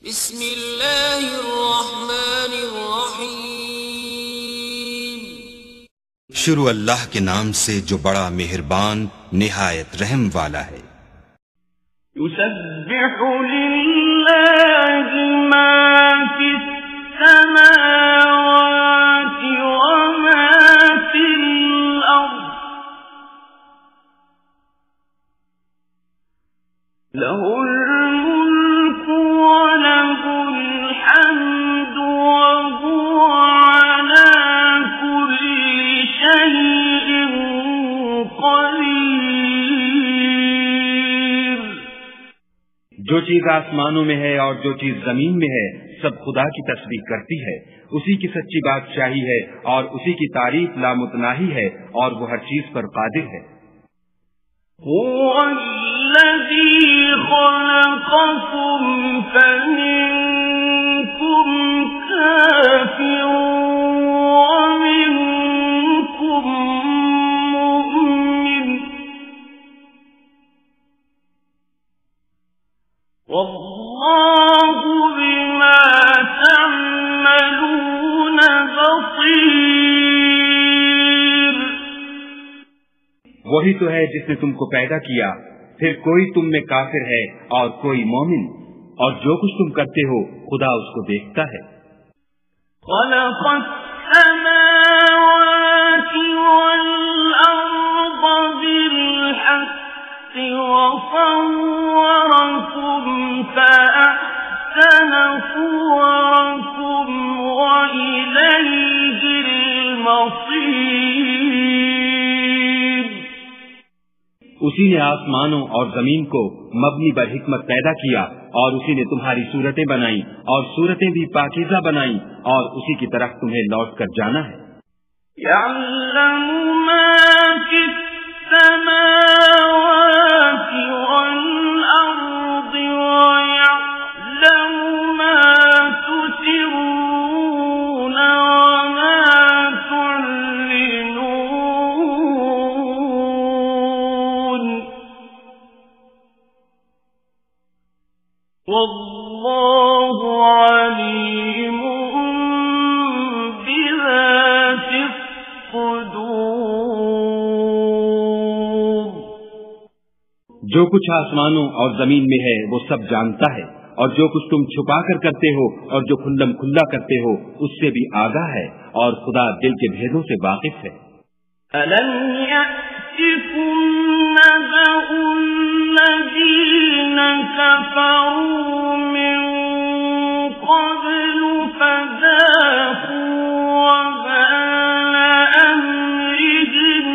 بسم اللہ الرحمن الرحیم۔ شروع اللہ کے نام سے جو بڑا مہربان نہایت رحم والا ہے۔ یسبح للہ ما فی السماوات وما فی الارض لہ الملک وله الحمد وهو على كل شيء قدير۔ جو چیز آسمانوں میں ہے اور جو چیز زمین میں ہے سب خدا کی تسبیح کرتی ہے، اسی کی سچی بادشاہی ہے اور اسی کی تعریف لامتناہی ہے اور وہ ہر چیز پر قادر ہے۔ هو الذي خلقكم فمنكم كافر ومنكم مؤمن والله بما تعملون بصير۔ وہی تو ہے جس نے تم کو پیدا کیا، پھر کوئی تم میں کافر ہے اور کوئی مومن، اور جو کچھ تم کرتے ہو خدا اس کو دیکھتا ہے۔ خلق السماوات والأرض بالحق وصوركم فأحسن صوركم وإليه المصير۔ اسی نے آسمانوں اور زمین کو مبنی بر حکمت پیدا کیا، اور اسی نے تمہاری صورتیں بنائیں اور صورتیں بھی پاکیزہ بنائیں، اور اسی کی طرف تمہیں لوٹ کر جانا ہے۔ يعلم ما في السماوات والأرض ويعلم ما تسرون وما تعلنون والله عليم بذات الصدور۔ جو کچھ آسمانوں اور زمین میں ہے وہ سب جانتا ہے، اور جو کچھ تم چھپا کر کرتے ہو اور جو کھلم کھلا کرتے ہو اس سے بھی آگاہ ہے، اور خدا دل کے بھیدوں سے واقف ہے۔ أَلَمْ يَأْتِكُمْ نَبَأُ الَّذِينَ كَفَرُوا مِنْ قَبْلُ فَذَاقُوا وَبَالَ أَمْرِهِمْ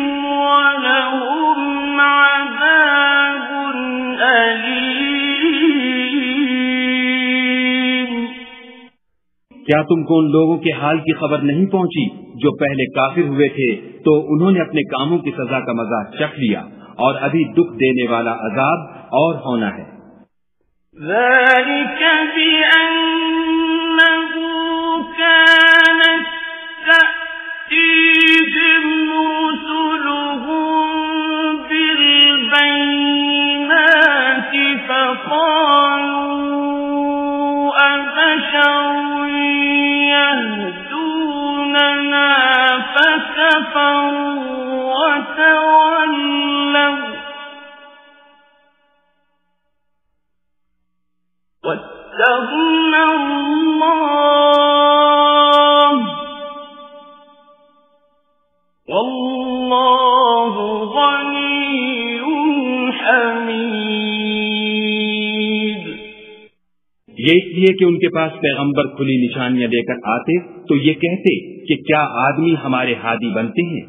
وَلَهُمْ عَذَابٌ أَلِيمٌ۔ کیا تم کو ان لوگوں کے حال کی خبر نہیں پہنچی جو پہلے کافر ہوئے تھے، تو انہوں نے اپنے کاموں کی سزا کا مزہ چکھ لیا، اور ابھی دکھ دینے والا عذاب اور ہونا ہے۔ ذلك بأنه كانت تأتيهم رسلهم بالبينات فقالوا أبشر يهدوننا فكفروا وتولوا واتقنا الله والله غني حميد۔ یہ اس لیے کہ ان کے پاس پیغمبر کھلی نشانیاں لے کر آتے تو یہ کہتے کہ کیا آدمی ہمارے ہادی بنتے ہیں،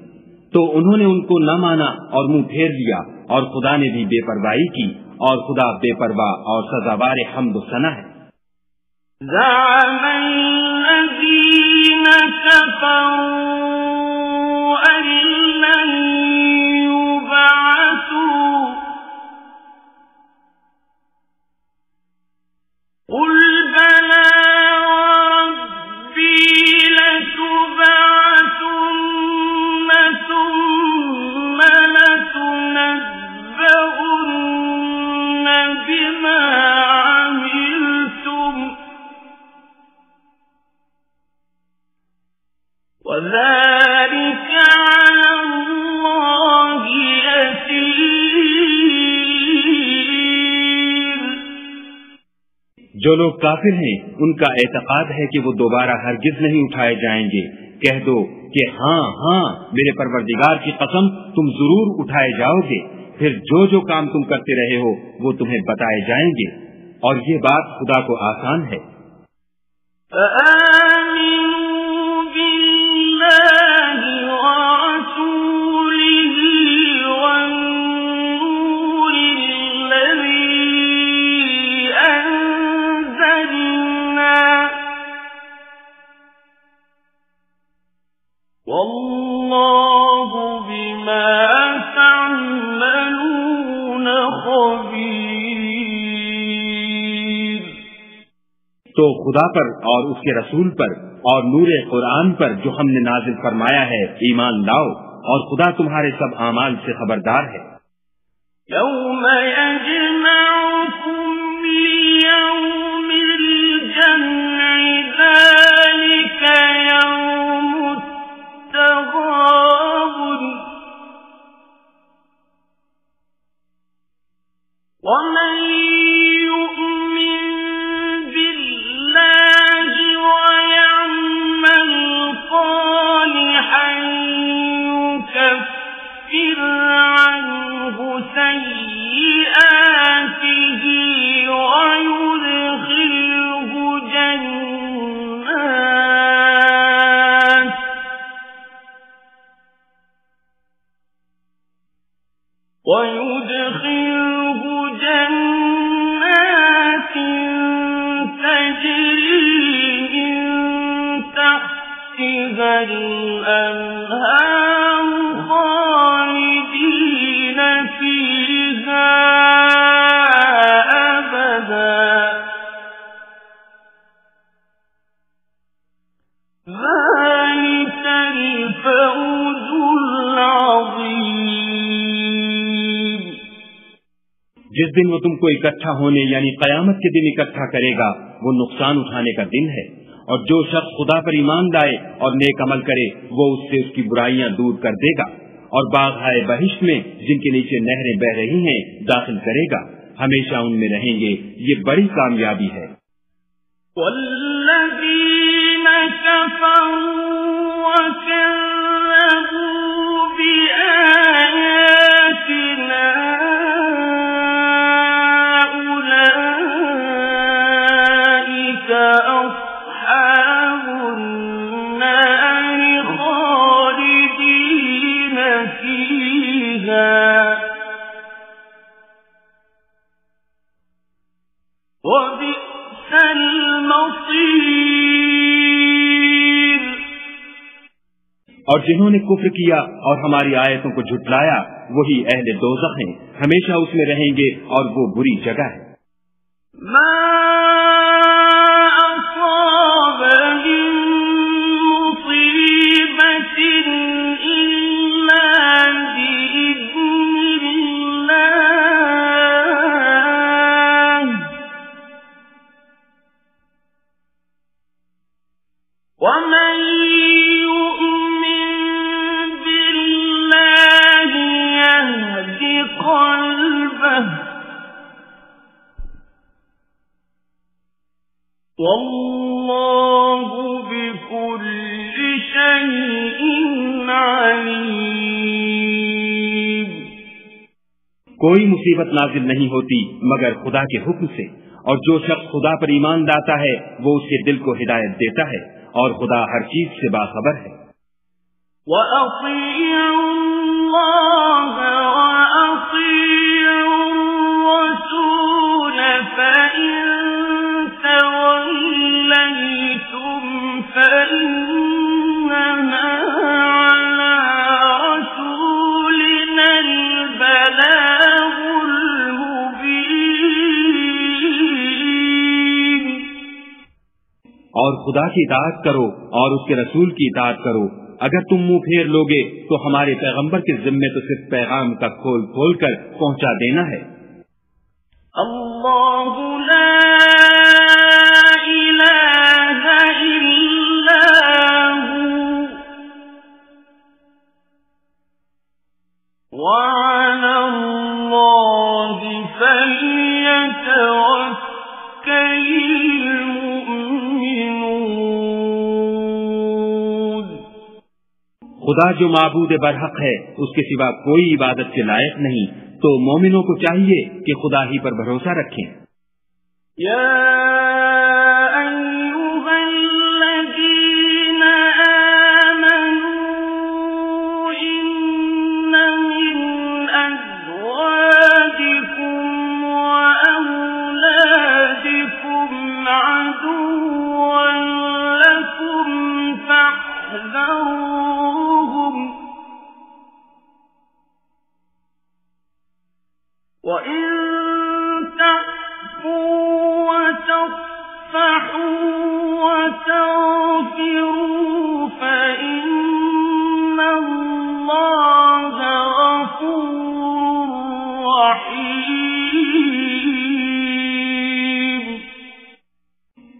تو انہوں نے ان کو نہ مانا اور منہ پھیر لیا، اور خدا نے بھی بے پرواہی کی، اور خدا بے پرواہ اور سزاوار حمد و ثنا ہے۔ زعم الذين كفروا أن لن يبعثوا قل بلى وربي لتبعثن ثم لتنبؤن بما عملتم وَذَلِكَ عَلَى اللَّهِ يَسِيرٌ۔ جو لوگ کافر ہیں ان کا اعتقاد ہے کہ وہ دوبارہ ہرگز نہیں اٹھائے جائیں گے۔ کہہ دو کہ ہاں ہاں میرے پروردگار کی قسم تم ضرور اٹھائے جاؤ گے، پھر جو جو کام تم کرتے رہے ہو وہ تمہیں بتائے جائیں گے، اور یہ بات خدا کو آسان ہے۔ فآمنوا بالله ورسوله والنور الذي أنزلنا والله بما تعملون خبير۔ تو خدا پر اور اس کے رسول پر اور نور قرآن پر جو ہم نے نازل فرمایا ہے ایمان لاؤ، اور خدا تمہارے سب اعمال سے خبردار ہے۔ يوم يجمعكم ليوم الجمع ذلك يوم التغابن ومن يؤمن بالله ويعمل صالحا يكفر عنه سيئاته ويدخله جنات تجري من تحتها الأنهار خالدين فيها أبدا ذلك الفوز العظيم۔ جس دن وہ تم کو اکٹھا ہونے یعنی قیامت کے دن اکٹھا کرے گا وہ نقصان اٹھانے کا دن ہے، اور جو شخص خدا پر ایمان لائے اور نیک عمل کرے وہ اس سے اس کی برائیاں دور کر دے گا، اور باغ-ہائے بہشت میں جن کے نیچے نہریں بہ رہی ہیں داخل کرے گا، ہمیشہ ان میں رہیں گے، یہ بڑی کامیابی ہے۔ والذین کفروا وکذبوا بآیاتنا أولئک أصحاب النار خالدین فیہا وبئس المصیر۔ اور جنہوں نے کفر کیا اور ہماری آیتوں کو جھٹلایا وہی اہل دوزخ ہیں، ہمیشہ اس میں رہیں گے اور وہ بری جگہ ہے۔ ما أصاب من مصيبة إلا بإذن الله ومن يؤمن بالله يهد قلبه والله بكل شيء عليم۔ کوئی مصیبت نازل نہیں ہوتی مگر خدا کے حکم سے، اور جو شخص خدا پر ایمان لاتا ہے وہ اس کے دل کو ہدایت دیتا ہے، اور خدا ہر چیز سے باخبر ہے۔ وَأَطِيعُوا اللَّهَ وَأَطِيعُوا الرَّسُولَ فَإِن تَوَلَّيْتُمْ فَإِنَّمَا عَلَى رَسُولِنَا الْبَلَاغُ الْمُبِينُ۔ اور خدا کی اطاعت کرو اور اس کے رسول کی اطاعت کرو، اگر تم منہ پھیر لوگے تو ہمارے پیغمبر کے ذمے تو صرف پیغام کا کھول کھول کر پہنچا دینا ہے۔ اللہ لا الہ الا ہو خدا جو معبود برحق ہے اس کے سوا کوئی عبادت کے لائق نہیں، تو مومنوں کو چاہیے کہ خدا ہی پر بھروسہ رکھیں۔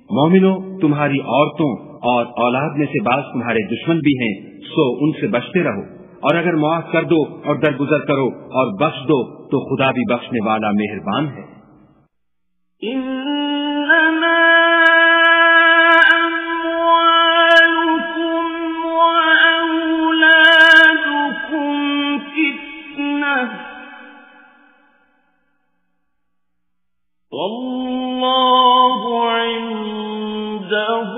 مومنو، تمہاری عورتوں اور اولاد میں سے بعض تمہارے دشمن بھی ہیں، سو ان سے بچتے رہو، اور اگر معاف کر دو اور درگزر کرو اور بخش دو تو خدا بھی بخشنے والا مہربان ہے۔ انما اموالکم واولادکم فتنہ واللہ عنده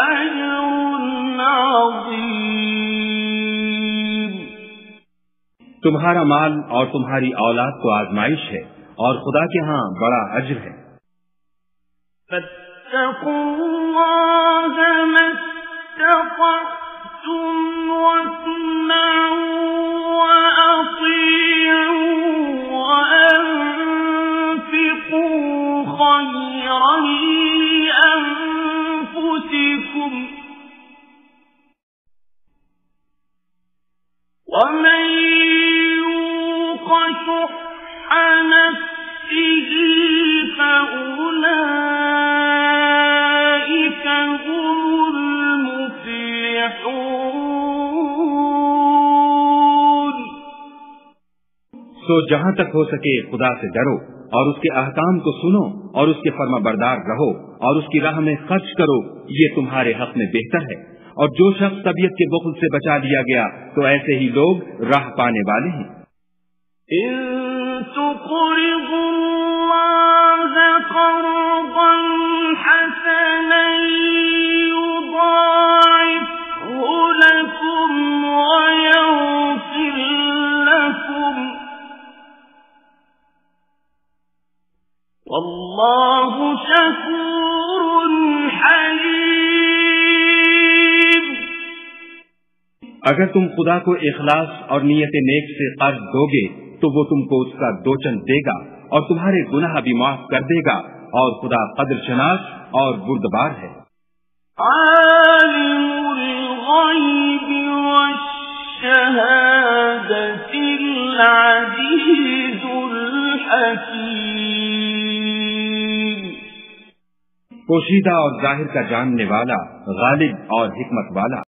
اجر عظیم۔ تمہارا مال اور تمہاری اولاد تو آزمائش ہے، اور خدا کے ہاں بڑا اجر ہے۔ فاتقوا اللہ ما استطعتم واسمعوا واطیعوا وانفقوا خیرا لانفسکم ومن یوق شح نفسه فأولئك هم المفلحون۔ سو جہاں تک ہو سکے خدا سے ڈرو اور اس کے احکام کو سنو اور اس کے فرما بردار رہو اور اس کی راہ میں خرچ کرو، یہ تمہارے حق میں بہتر ہے۔ اور جو شخص طبیعت کے بخل سے بچا لیا گیا تو ایسے ہی لوگ راہ پانے والے ہیں۔ تقرضوا الله قرضا حسنا يضاعفه لكم ويغفر لكم والله شكور حليم۔ اگر تم خدا کو اخلاص اور نیت نیک سے قرض دو گے تو وہ تم کو اس کا دوچن دے گا اور تمہارے گناہ بھی معاف کر دے گا، اور خدا قدر شناس اور بردبار ہے۔ عالم الغیب والشہادة العزیز الحکیم۔ پوشیدہ اور ظاہر کا جاننے والا، غالب اور حکمت والا۔